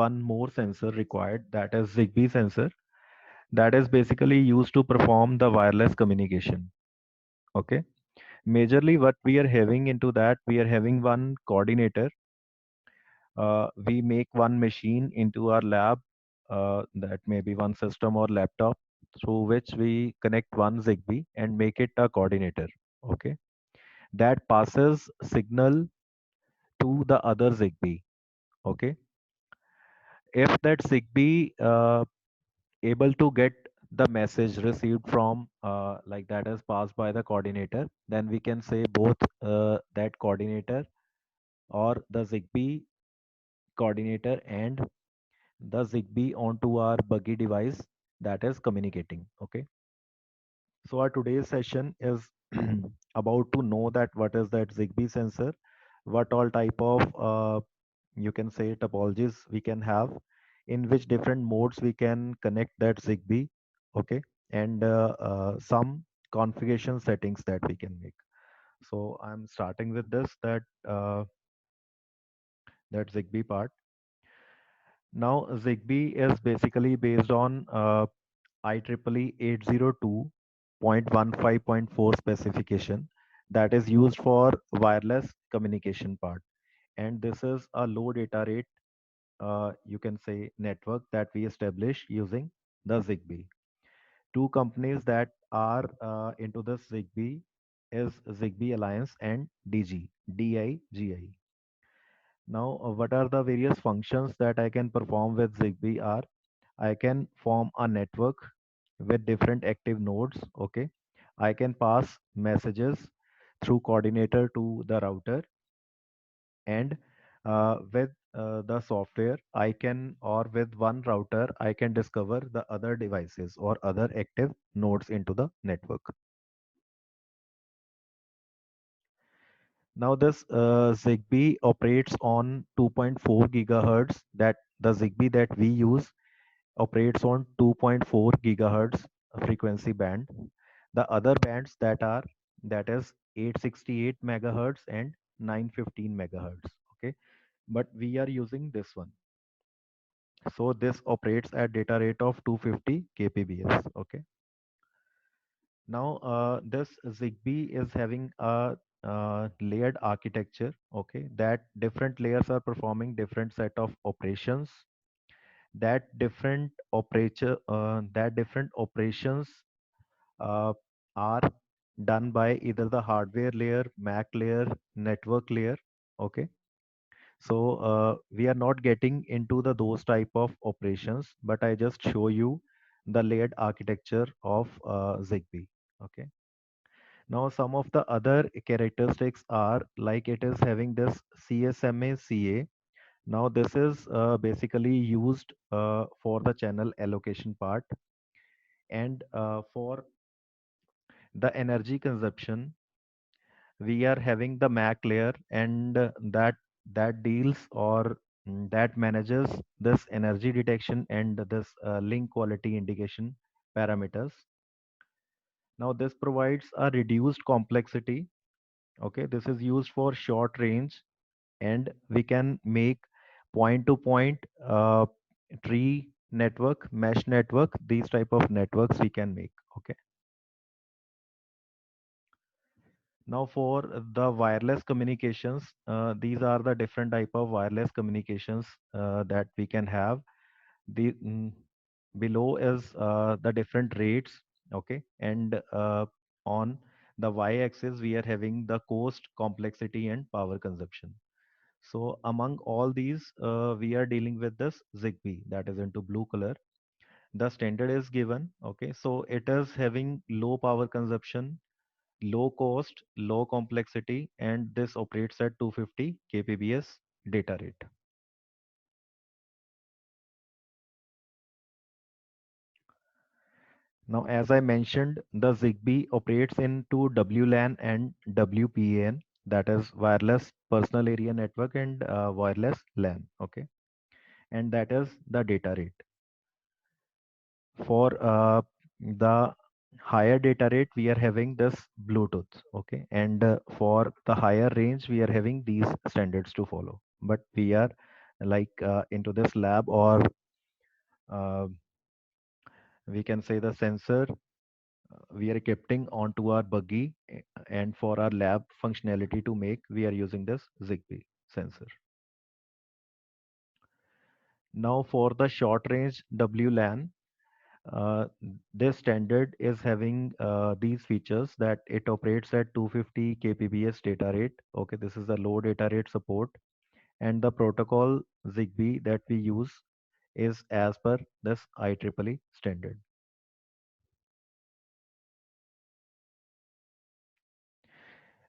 one more sensor required, that is Zigbee sensor, that is basically used to perform the wireless communication. Okay. Majorly what we are having into that, we are having one coordinator. We make one machine into our lab, that may be one system or laptop, through which we connect one Zigbee and make it a coordinator. Okay. That passes signal to the other Zigbee. Okay. If that Zigbee able to get the message received from like that is passed by the coordinator, then we can say both that coordinator or the Zigbee coordinator and the Zigbee onto our buggy device that is communicating. Okay. So our today's session is about to know that what is that Zigbee sensor, what all type of you can say topologies we can have, in which different modes we can connect that Zigbee. Okay. And some configuration settings that we can make. So I'm starting with this, that Zigbee part. Now Zigbee is basically based on IEEE 802.15.4 specification that is used for wireless communication part. And this is a low data rate, you can say, network that we establish using the Zigbee. Two companies that are into this Zigbee is Zigbee Alliance and DIGI. Now, what are the various functions that I can perform with Zigbee are, I can form a network with different active nodes. Okay. I can pass messages through coordinator to the router, and with the software I can, or with one router, I can discover the other devices or other active nodes into the network. Now this Zigbee operates on 2.4 gigahertz. That the Zigbee that we use operates on 2.4 gigahertz frequency band. The other bands that is 868 megahertz and 915 megahertz. Okay, but we are using this one. So this operates at data rate of 250 kbps. Okay. Now this Zigbee is having a layered architecture. Okay, that different layers are performing different set of operations. That different operations uh, are done by either the hardware layer, MAC layer, network layer. Okay. So we are not getting into the those type of operations, but I just show you the layered architecture of Zigbee. Okay. Now some of the other characteristics are like it is having this CSMA CA. Now this is basically used for the channel allocation part, and for the energy consumption we are having the MAC layer, and that deals or that manages this energy detection and this link quality indication parameters. Now this provides a reduced complexity. Okay, this is used for short range, and we can make point to point tree network, mesh network, these type of networks we can make. Okay. Now for the wireless communications, these are the different type of wireless communications that we can have. The below is the different rates. Okay. And on the y-axis we are having the cost, complexity, and power consumption. So among all these, we are dealing with this Zigbee that is into blue color. The standard is given. Okay, so it is having low power consumption, low cost, low complexity, and this operates at 250 kbps data rate. Now, as I mentioned, the Zigbee operates into WLAN and WPAN, that is wireless personal area network, and wireless LAN. Okay, and that is the data rate. For the higher data rate, we are having this Bluetooth. Okay, and for the higher range, we are having these standards to follow. But we are like into this lab, or uh, we can say the sensor we are keeping onto our buggy, and for our lab functionality to make, we are using this Zigbee sensor. Now for the short range WLAN, uh, this standard is having these features, that it operates at 250 kbps data rate. Okay, this is the low data rate support, and the protocol Zigbee that we use is as per this IEEE standard.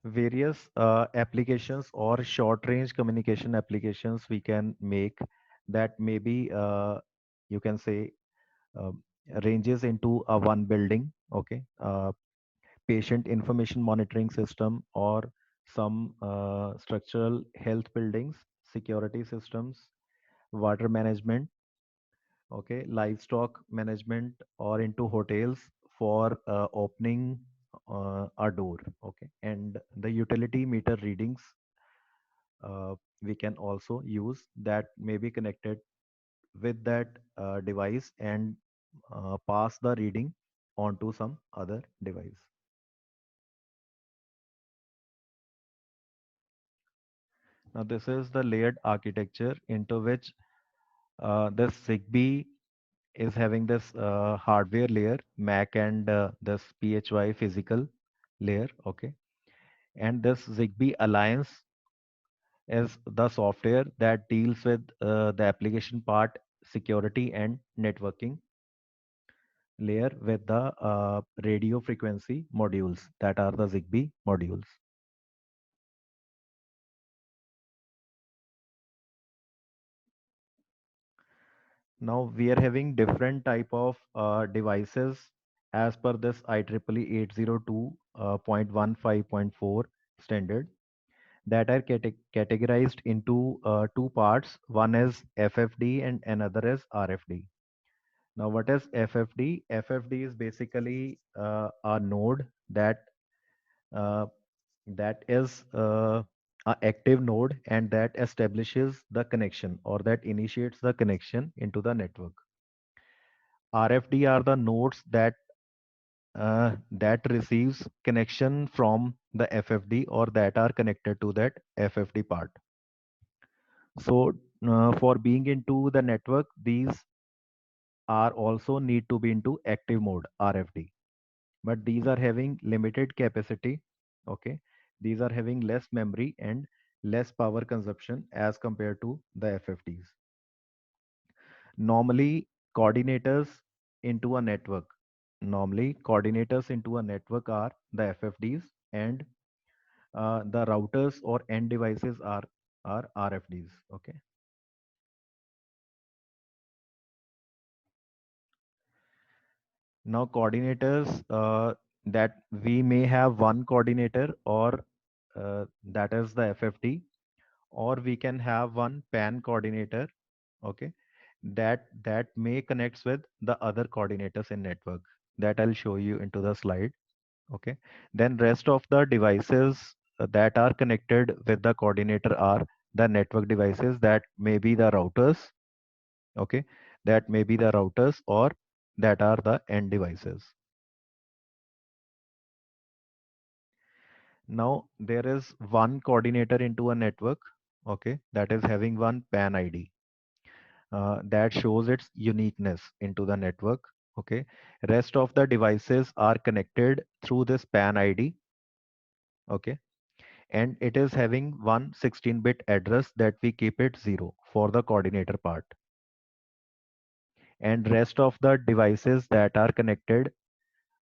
Various applications or short range communication applications we can make, that maybe you can say uh, ranges into a one building. Okay, patient information monitoring system, or some structural health buildings, security systems, water management, okay, livestock management, or into hotels for opening a door. Okay, and the utility meter readings we can also use, that may be connected with that device, and pass the reading onto some other device. Now this is the layered architecture into which this Zigbee is having this hardware layer, MAC, and this PHY physical layer. Okay, and this Zigbee Alliance is the software that deals with the application part, security, and networking layer with the radio frequency modules, that are the Zigbee modules. Now we are having different type of devices as per this IEEE 802.15.4 standard, that are categorized into two parts. One is FFD and another is RFD. Now, what is FFD? FFD is basically a node uh, that is a active node, and that establishes the connection, or that initiates the connection into the network. RFD are the nodes that receives connection from the FFD, or that are connected to that FFD part. So for being into the network, these are also need to be into active mode, RFD. But these are having limited capacity. Okay, these are having less memory and less power consumption as compared to the FFDs. Normally, coordinators into a network. Normally, coordinators into a network are the FFDs, and the routers or end devices are RFDs. Okay. Now, coordinators, that we may have one coordinator, or that is the FFD, or we can have one PAN coordinator. Okay, that may connects with the other coordinators in network, that I'll show you into the slide. Okay, then rest of the devices that are connected with the coordinator are the network devices, that may be the routers. Okay, that may be the routers, or that are the end devices. Now there is one coordinator into a network, okay, that is having one PAN ID that shows its uniqueness into the network. Okay, rest of the devices are connected through this PAN ID. Okay, and it is having one 16-bit address that we keep it 0 for the coordinator part. And rest of the devices that are connected,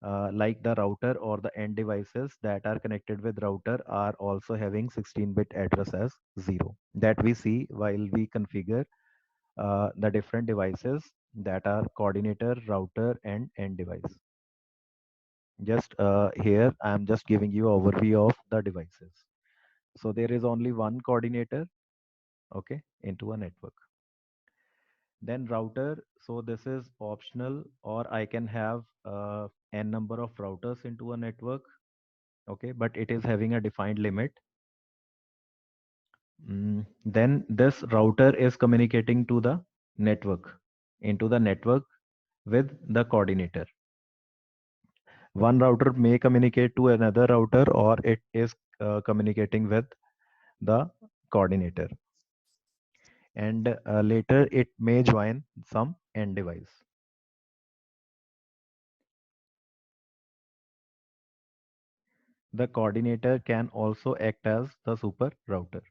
like the router or the end devices that are connected with router, are also having 16-bit address as 0, that we see while we configure the different devices that are coordinator, router, and end device. Just here, I'm just giving you overview of the devices. So there is only one coordinator, okay, into a network. Then router, so this is optional, or I can have n number of routers into a network. Okay, but it is having a defined limit. Then this router is communicating to the network, into the network with the coordinator. One router may communicate to another router, or it is communicating with the coordinator. And later it may join some end device. The coordinator can also act as the super router.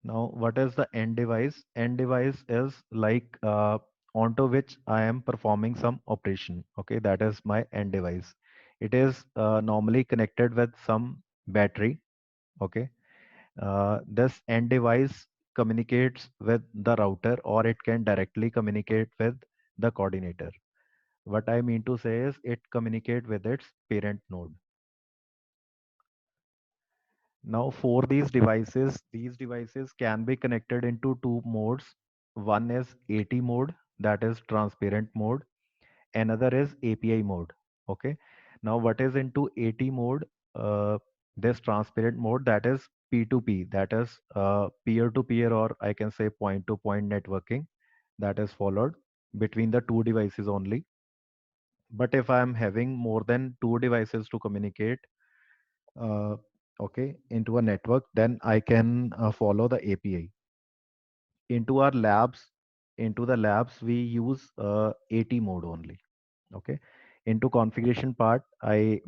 Now, what is the end device? End device is like onto which I am performing some operation. Okay, that is my end device. It is normally connected with some battery. Okay, this end device communicates with the router, or it can directly communicate with the coordinator. What I mean to say is it communicate with its parent node. Now for these devices can be connected into two modes. One is AT mode, that is transparent mode. Another is API mode. Okay. Now what is into AT mode? This transparent mode, that is P2P, that is peer-to-peer, or I can say point-to-point networking, that is followed between the two devices only. But if I am having more than two devices to communicate, uh, okay, into a network, then I can follow the API. Into our labs, into the labs, we use AT mode only. Okay. Into configuration part, I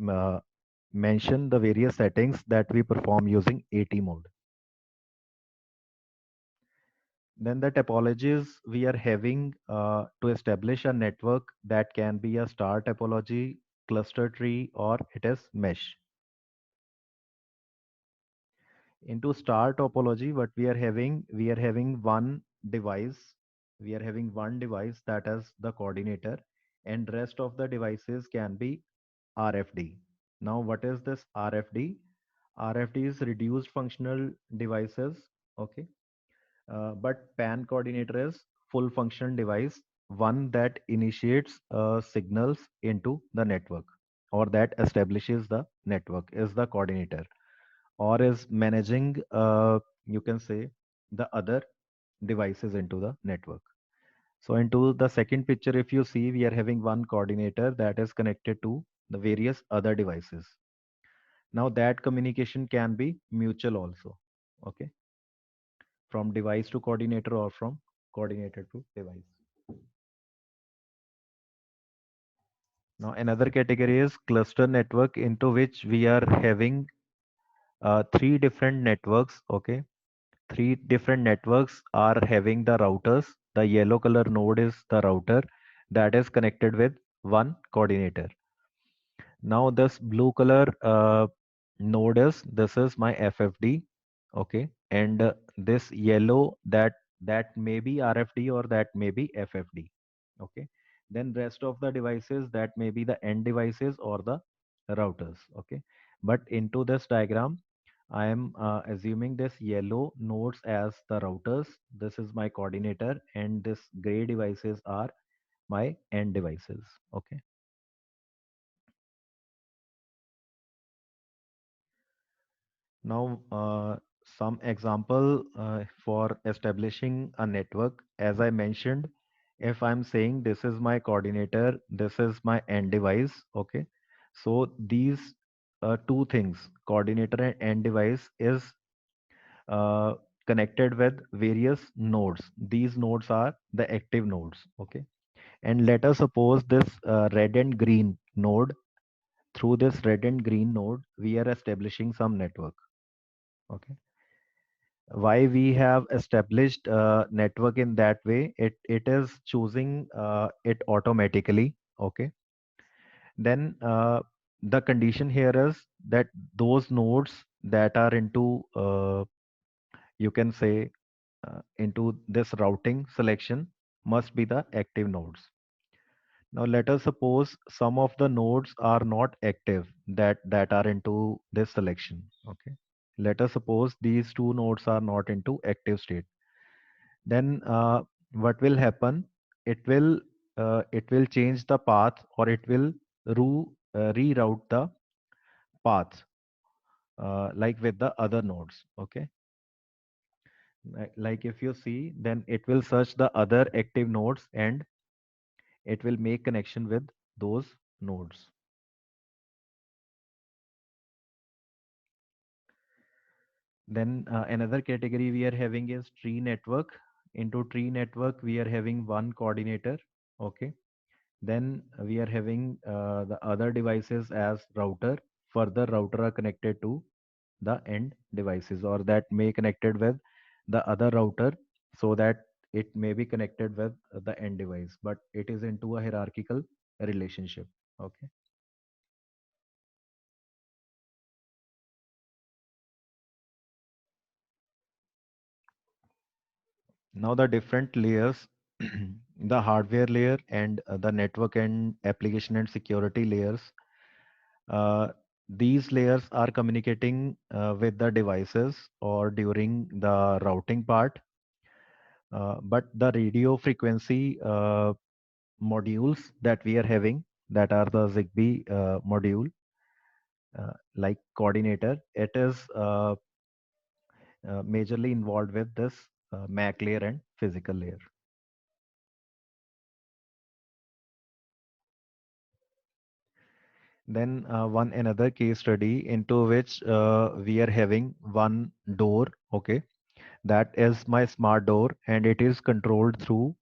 mention the various settings that we perform using AT mode. Then the topologies we are having to establish a network, that can be a star topology, cluster tree, or it is mesh. Into star topology, what we are having one device. We are having one device, that is the coordinator, and rest of the devices can be RFD. Now, what is this RFD? RFD is reduced functional devices. Okay. But PAN coordinator is full function device, one that initiates signals into the network, or that establishes the network, is the coordinator, or is managing, you can say, the other devices into the network. So into the second picture, if you see, we are having one coordinator that is connected to the various other devices. Now that communication can be mutual also. Okay, from device to coordinator, or from coordinator to device. Now another category is cluster network, into which we are having three different networks. Okay, three different networks are having the routers. The yellow color node is the router that is connected with one coordinator. Now this blue color node is, this is my FFD. Okay, and this yellow, that may be RFD, or that may be FFD. Okay, then rest of the devices, that may be the end devices or the routers. Okay, but into this diagram, I am assuming this yellow nodes as the routers. This is my coordinator, and this gray devices are my end devices. Okay. Now, some example for establishing a network. As I mentioned, if I'm saying this is my coordinator, this is my end device. Okay. So these two things, coordinator and end device, is uh, connected with various nodes. These nodes are the active nodes. Okay. And let us suppose this red and green node. Through this red and green node, we are establishing some network. Okay. Why we have established network in that way? It is choosing it automatically. Okay. Then the condition here is that those nodes that are into, you can say, into this routing selection must be the active nodes. Now let us suppose some of the nodes are not active, that are into this selection. Okay. Let us suppose these two nodes are not into active state. Then what will happen? It will change the path, or it will reroute the path. like with the other nodes. Okay. Like if you see, then it will search the other active nodes and it will make connection with those nodes. Then another category we are having is tree network. Into tree network, we are having one coordinator. Okay. Then we are having the other devices as router. Further, router are connected to the end devices, or that may connected with the other router, so that it may be connected with the end device, but it is into a hierarchical relationship. Okay. Now the different layers, the hardware layer and the network and application and security layers. Uh, these layers are communicating with the devices or during the routing part. But the radio frequency modules that we are having, that are the Zigbee module, like coordinator, it is majorly involved with this MAC layer and physical layer. Then one another case study into which we are having one door. Okay, that is my smart door, and it is controlled through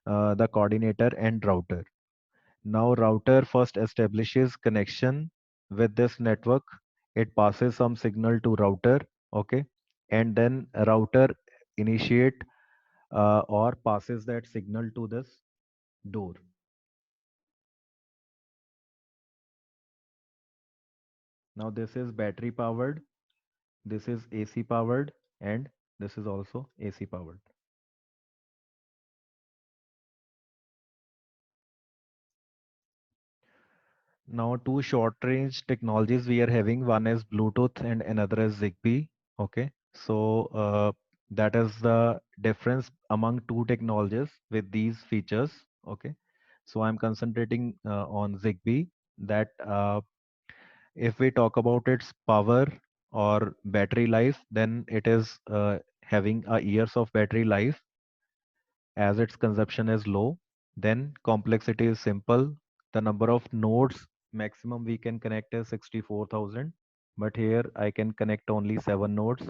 the coordinator and router. Now router first establishes connection with this network. It passes some signal to router. Okay, and then router initiate or passes that signal to this door. Now this is battery powered, this is AC powered, and this is also AC powered. Now two short range technologies we are having. One is Bluetooth and another is Zigbee. Okay. So that is the difference among two technologies with these features. Okay. So I'm concentrating on Zigbee, that if we talk about its power or battery life, then it is having a years of battery life as its consumption is low. Then complexity is simple. The number of nodes maximum we can connect is 64,000, but here I can connect only 7 nodes.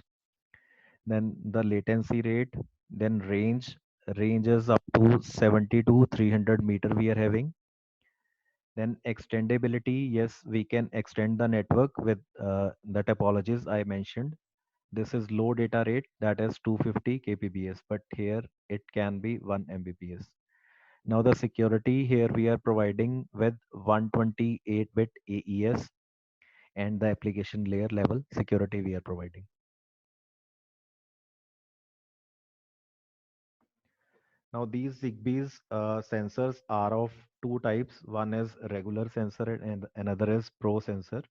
Then the latency rate, then range is up to 70 to 300 meter we are having. Then extendability, yes, we can extend the network with the topologies I mentioned. This is low data rate, that is 250 kbps, but here it can be 1 mbps. Now the security, here we are providing with 128-bit AES, and the application layer level security we are providing. Now these Zigbee's sensors are of two types. One is regular sensor and another is pro sensor.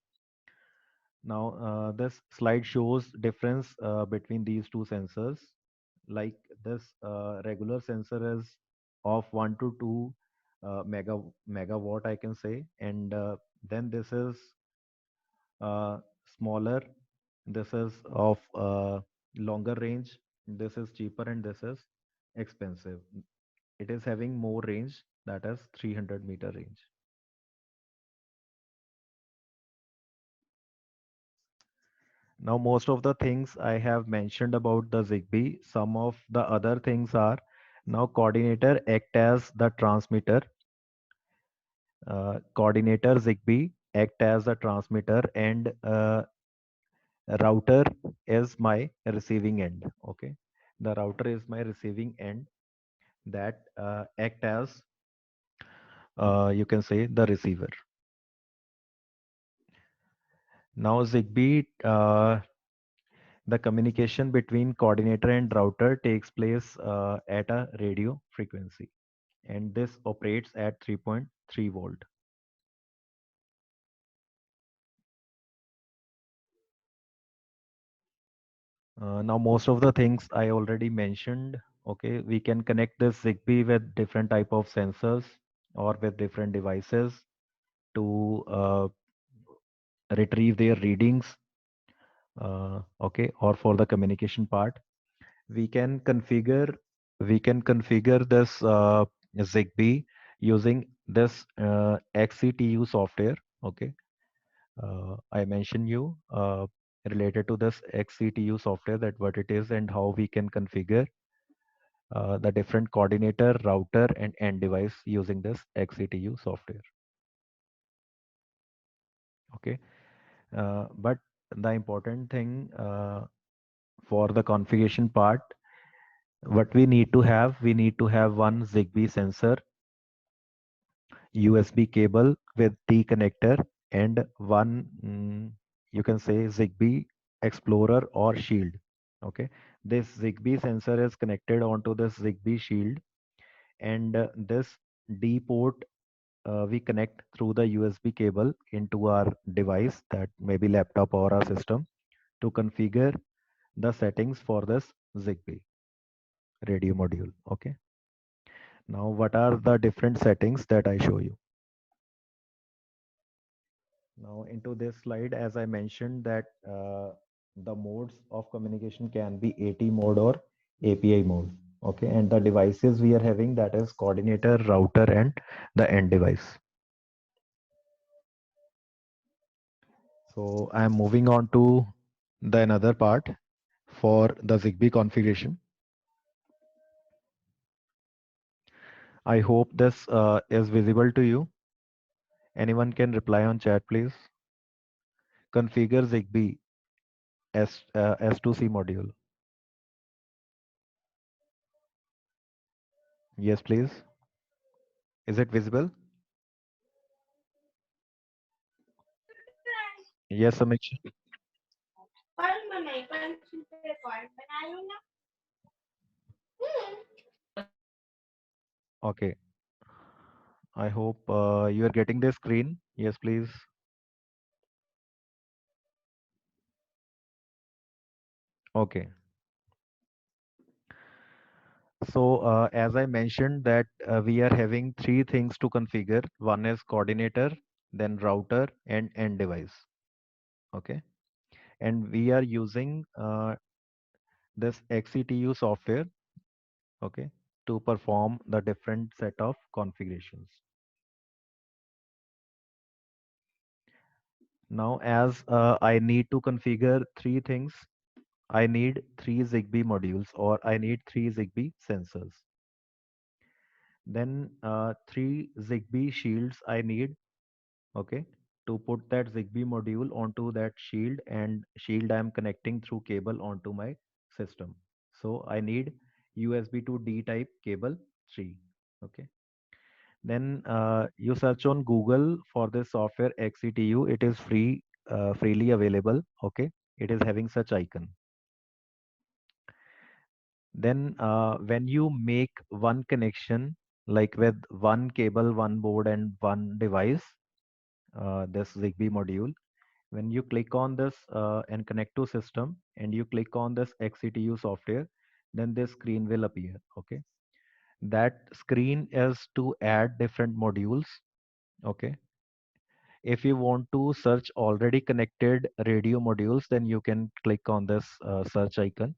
Now this slide shows difference between these two sensors. Like this regular sensor is of 1 to 2 megawatt, I can say, and then this is uh, smaller. This is of longer range. This is cheaper and this is expensive. It is having more range, that is 300-meter range. Now, most of the things I have mentioned about the Zigbee, some of the other things are, now coordinator act as the transmitter. Coordinator Zigbee act as the transmitter, and router is my receiving end. Okay, the router is my receiving end, that act as you can say the receiver. Now Zigbee, the communication between coordinator and router takes place at a radio frequency, and this operates at 3.3 volt. Now most of the things I already mentioned. Okay, we can connect this Zigbee with different type of sensors or with different devices to retrieve their readings. Okay, or for the communication part, we can configure this Zigbee using this XCTU software. Okay, I mentioned you related to this XCTU software, that what it is and how we can configure the different coordinator, router, and end device using this XCTU software. Okay, but the important thing for the configuration part, what we need to have one Zigbee sensor, USB cable with T connector, and one you can say Zigbee Explorer or Shield. Okay, this Zigbee sensor is connected onto this Zigbee Shield, and this D port we connect through the USB cable into our device, that may be laptop or our system, to configure the settings for this Zigbee radio module. Okay, now what are the different settings that I show you? Now into this slide, as I mentioned that the modes of communication can be AT mode or API mode. Okay, and the devices we are having, that is coordinator, router, and the end device. So I am moving on to the another part for the Zigbee configuration. I hope this is visible to you. Anyone can reply on chat, please. Configure Zigbee S2C module. Yes, please. Is it visible? Yes, Samiksha. Okay. I hope you are getting the screen. Yes, please. Okay. So as I mentioned that we are having three things to configure. One is coordinator, then router, and end device. Okay. And we are using this XCTU software, okay, to perform the different set of configurations. Now, as I need to configure three things, I need three Zigbee modules, or I need three Zigbee sensors. Then three Zigbee shields I need, okay, to put that Zigbee module onto that shield, and shield I am connecting through cable onto my system. So I need USB to D type cable 3. Okay. Then you search on Google for this software XCTU. It is freely available. Okay. It is having such icon. Then when you make one connection, like with one cable, one board, and one device, this Zigbee module, when you click on this and connect to system, and you click on this XCTU software, then this screen will appear. Okay. That screen is to add different modules. Okay. If you want to search already connected radio modules, then you can click on this search icon.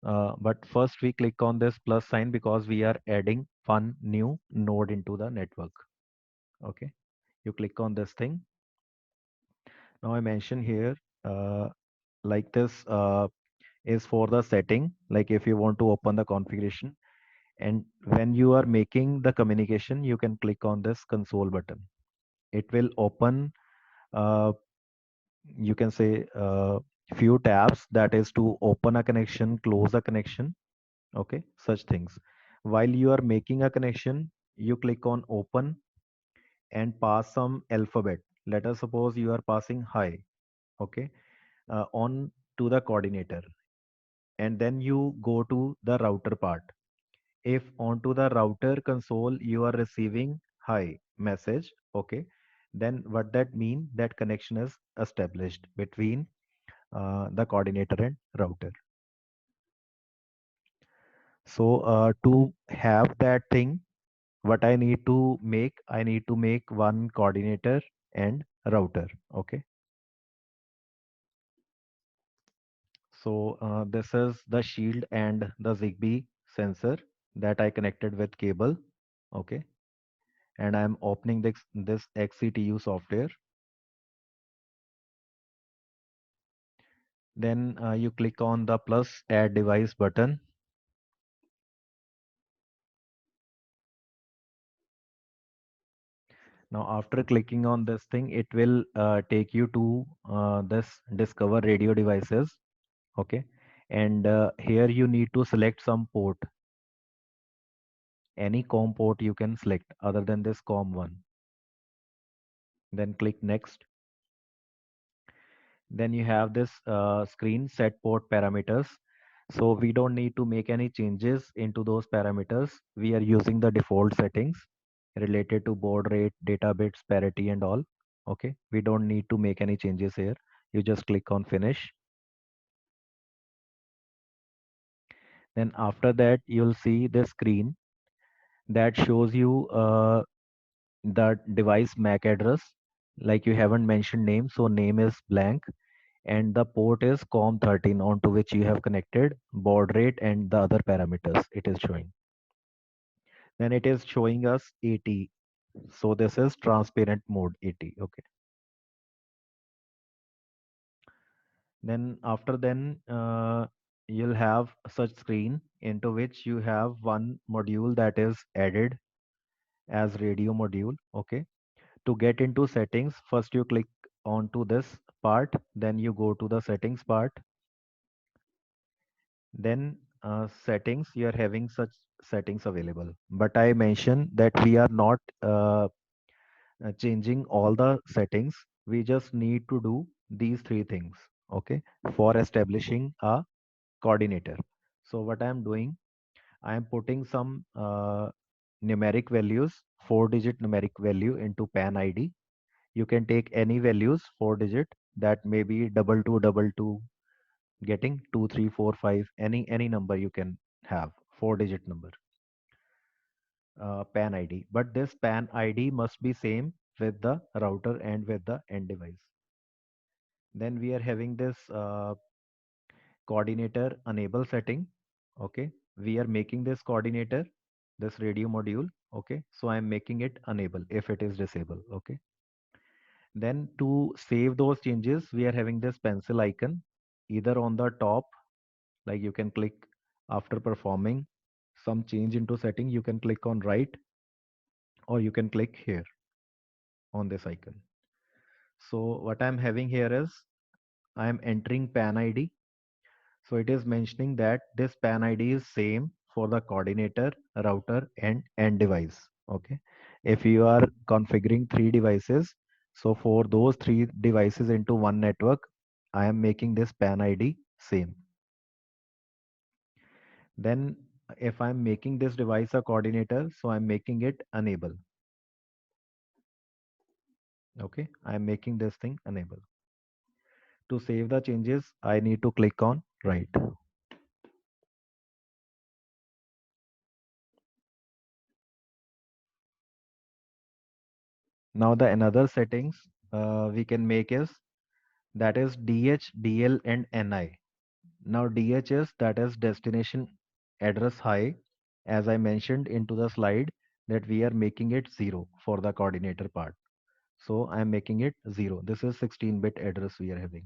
But first we click on this plus sign because we are adding one new node into the network. Okay, you click on this thing. Now I mention here like this is for the setting, like if you want to open the configuration, and when you are making the communication, you can click on this console button. It will open uh, you can say few tabs, that is to open a connection, close a connection. Okay, such things. While you are making a connection, you click on open and pass some alphabet. Let us suppose you are passing hi. Okay, on to the coordinator, and then you go to the router part. If onto the router console you are receiving hi message, okay, then what that mean, that connection is established between the coordinator and router. So to have that thing, what I need to make, I need to make one coordinator and router. Okay. So this is the shield and the Zigbee sensor that I connected with cable. Okay. And I'm opening this XCTU software. Then you click on the plus add device button. Now, after clicking on this thing, it will take you to this discover radio devices. Okay. And here you need to select some port. Any COM port you can select other than this COM one. Then click next. Then you have this screen set port parameters. So we don't need to make any changes into those parameters. We are using the default settings related to baud rate, data bits, parity and all. Okay, we don't need to make any changes here. You just click on finish. Then after that, you'll see the screen that shows you the device MAC address. Like you haven't mentioned name, so name is blank. And the port is COM13 onto which you have connected baud rate and the other parameters it is showing. Then it is showing us 80. So this is transparent mode 80. Okay. Then after then you'll have such screen into which you have one module that is added as radio module. Okay. To get into settings, first you click onto this part, then you go to the settings part. Then settings, you are having such settings available. But I mentioned that we are not changing all the settings. We just need to do these three things, okay, for establishing a coordinator. So what I am doing, I am putting some numeric values, 4-digit numeric value into PAN ID. You can take any values, 4-digit, that may be double two, double two, getting 2 3 4 5, any number you can have, 4-digit number, PAN ID. But this PAN ID must be same with the router and with the end device. Then we are having this coordinator enable setting. Okay, we are making this coordinator, this radio module. Okay, so I'm making it enable if it is disabled. Okay, then to save those changes, we are having this pencil icon either on the top, like you can click after performing some change into setting, you can click on right, or you can click here on this icon. So what I'm having here is I'm entering PAN ID. So it is mentioning that this PAN ID is same for the coordinator, router and end device. Okay. If you are configuring 3 devices, so for those 3 devices into one network, I am making this PAN ID same. Then if I'm making this device a coordinator, so I'm making it enable. Okay, I'm making this thing enable. To save the changes, I need to click on write. Now the another settings we can make is that is DH, DL and NI. Now DH is that is destination address high. As I mentioned into the slide that we are making it 0 for the coordinator part. So I'm making it 0. This is 16-bit address we are having.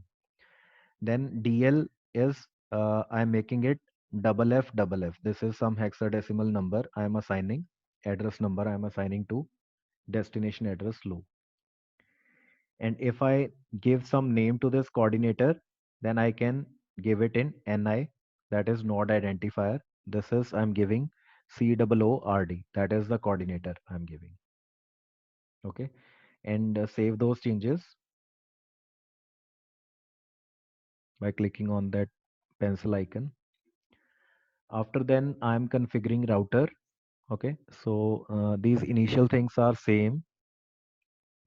Then DL is I'm making it double F double F. This is some hexadecimal number I am assigning, address number I am assigning to destination address low. And if I give some name to this coordinator, then I can give it in NI, that is node identifier. This is I'm giving COORD, that is the coordinator I'm giving. Okay, and save those changes by clicking on that pencil icon. After then I'm configuring router. Okay, so these initial things are same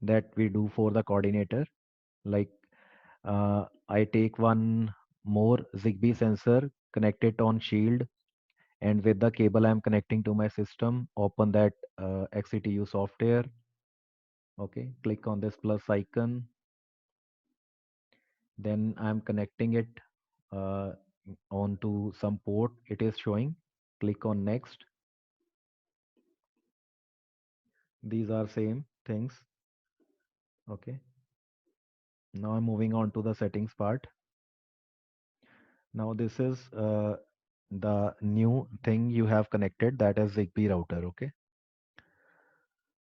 that we do for the coordinator. Like I take one more Zigbee sensor, connect it on shield, and with the cable I'm connecting to my system, open that XCTU software. Okay, click on this plus icon. Then I'm connecting it uh, onto some port it is showing. Click on next. These are same things. Okay. Now I'm moving on to the settings part. Now this is the new thing you have connected, that is Zigbee router. Okay.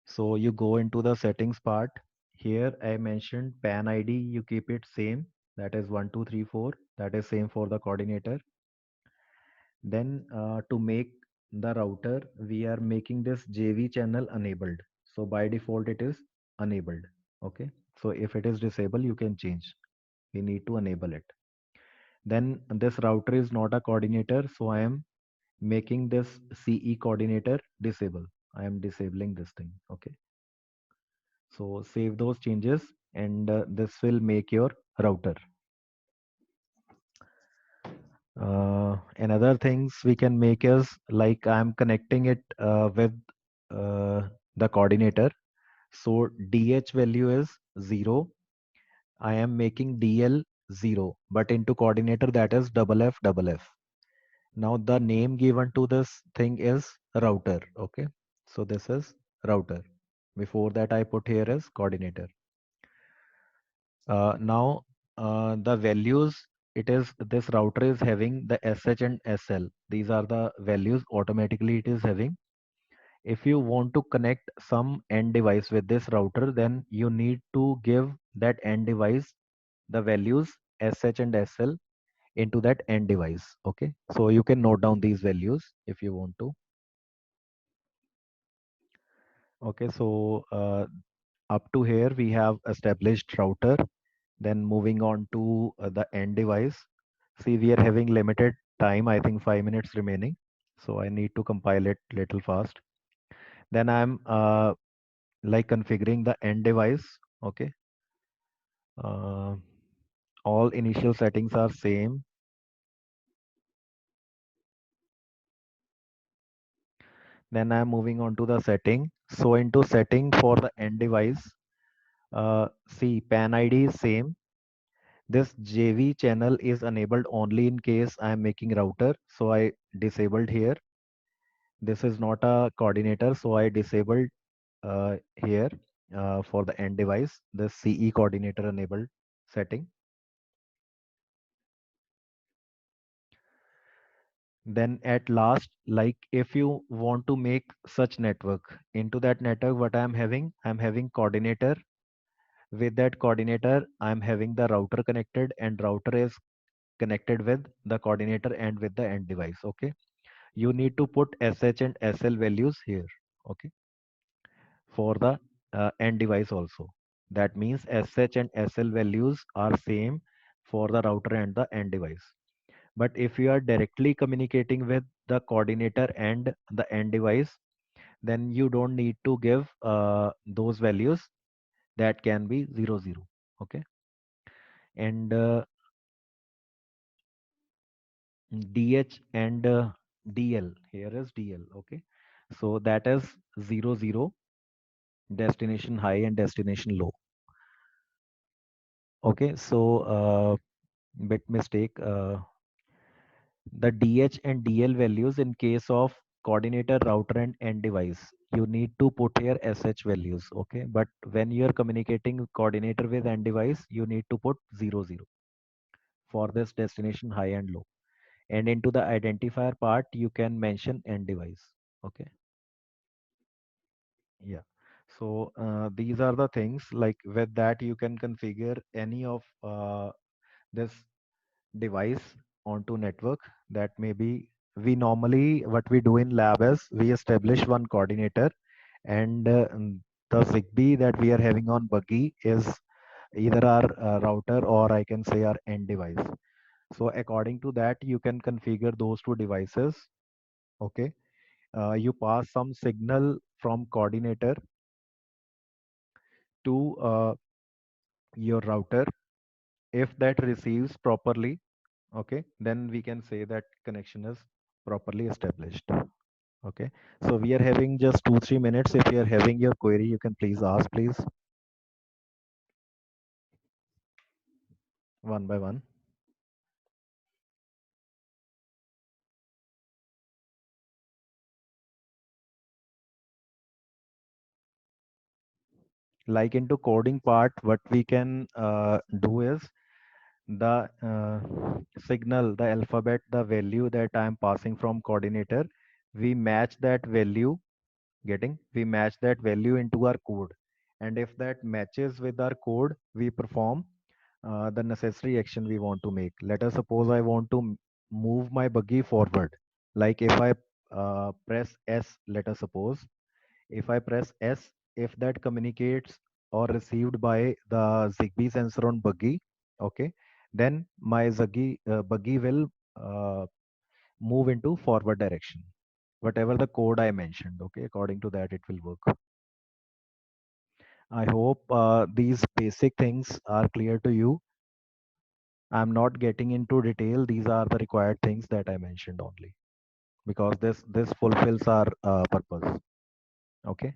So you go into the settings part. Here I mentioned PAN ID, you keep it same. That is 1234. That is same for the coordinator. Then to make the router, we are making this JV channel enabled. So by default, it is enabled. Okay. So if it is disabled, you can change. We need to enable it. Then this router is not a coordinator. So I am making this CE coordinator disable. I am disabling this thing. Okay. So save those changes and this will make your router. Another things we can make is like I'm connecting it with the coordinator. So DH value is 0. I am making DL 0, but into coordinator that is double F double F. Now the name given to this thing is router. Okay. So this is router. Before that I put here is coordinator. Now the values, it is this router is having the SH and SL. These are the values automatically it is having. If you want to connect some end device with this router, then you need to give that end device the values SH and SL into that end device. Okay, so you can note down these values if you want to. Okay, so up to here we have established router. Then moving on to the end device. See, we are having limited time, I think 5 minutes remaining. So I need to compile it little fast. Then I'm like configuring the end device. Okay. Uh, all initial settings are same. Then I'm moving on to the setting. So into setting for the end device, see PAN ID is same. This JV channel is enabled only in case I'm making router. So I disabled here. This is not a coordinator, so I disabled here for the end device, the CE coordinator enabled setting. Then at last, like if you want to make such network, into that network, what I'm having coordinator. With that coordinator, I'm having the router connected, and router is connected with the coordinator and with the end device. Okay. You need to put SH and SL values here. Okay. For the end device also. That means SH and SL values are same for the router and the end device. But if you are directly communicating with the coordinator and the end device, then you don't need to give those values. That can be 00. Okay. And DH and DL, here is DL. Okay. So that is 00, destination high and destination low. Okay. So bit mistake. The DH and DL values in case of coordinator, router, and end device, you need to put here SH values. Okay. But when you are communicating coordinator with end device, you need to put 00 for this destination high and low. And into the identifier part, you can mention end device. Okay. Yeah. So these are the things, like with that you can configure any of this device onto network. That may be, we normally what we do in lab is we establish one coordinator, and the Zigbee that we are having on Buggy is either our router, or I can say our end device. So according to that you can configure those two devices. Okay. You pass some signal from coordinator to your router. If that receives properly, okay, then we can say that connection is properly established. Okay. So we are having just 2-3 minutes. If you are having your query, you can please ask, please, one by one. Like into coding part, what we can do is the signal, the alphabet, the value that I'm passing from coordinator, we match that value, we match that value into our code. And if that matches with our code, we perform the necessary action we want to make. Let us suppose I want to move my buggy forward. Like if I press S, let us suppose, if I press S, if that communicates or received by the Zigbee sensor on buggy, okay, then my buggy will move into forward direction. Whatever the code I mentioned, okay, according to that, it will work. I hope these basic things are clear to you. I'm not getting into detail. These are the required things that I mentioned only because this fulfills our purpose. Okay.